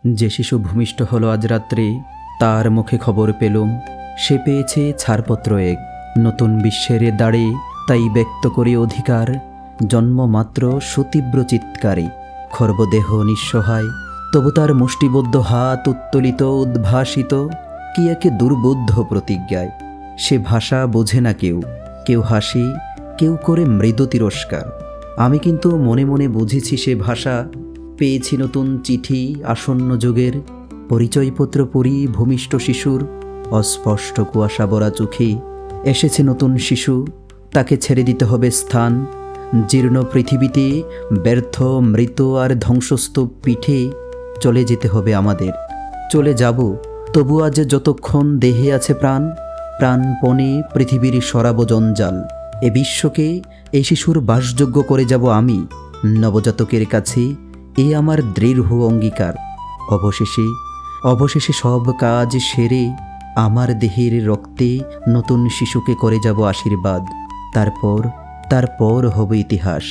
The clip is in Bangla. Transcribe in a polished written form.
যে শিশু ভূমিষ্ঠ হলো আজ রাত্রে, তার মুখে খবর পেলুম সে পেয়েছে ছাড়পত্র এক নতুন বিশ্বের দ্বারে। তাই ব্যক্ত করি অধিকার জন্মমাত্র সুতীব্র চিৎকারে। খর্বদেহ নিঃসহায়, তবু তার মুষ্টিবদ্ধ হাত উত্তোলিত উদ্ভাসিত কি একে দুর্বোধ্য প্রতিজ্ঞায়। সে ভাষা বোঝে না কেউ, কেউ হাসি, কেউ করে মৃদু তিরস্কার। আমি কিন্তু মনে মনে বুঝেছি সে ভাষা। পেয়েছি নতুন চিঠি আসন্ন যুগের, পরিচয়পত্র পড়ি ভূমিষ্ঠ শিশুর। অস্পষ্ট কুয়াশা ভরা চোখে এসেছে নতুন শিশু, তাকে ছেড়ে দিতে হবে স্থান। জীর্ণ পৃথিবীতে ব্যর্থ মৃত আর ধ্বংসস্তূপ পিঠে চলে যেতে হবে আমাদের। চলে যাব, তবু আজ যতক্ষণ দেহে আছে প্রাণ, প্রাণপণে পৃথিবীর সরাব জঞ্জাল। এ বিশ্বকে এই শিশুর বাসযোগ্য করে যাব আমি নবজাতকের কাছে, এ আমার দৃঢ় অঙ্গীকার। অবশেষে সব কাজ সেরে আমার দেহের রক্তে নতুন শিশুকে করে যাব আশীর্বাদ। তারপর হবে ইতিহাস।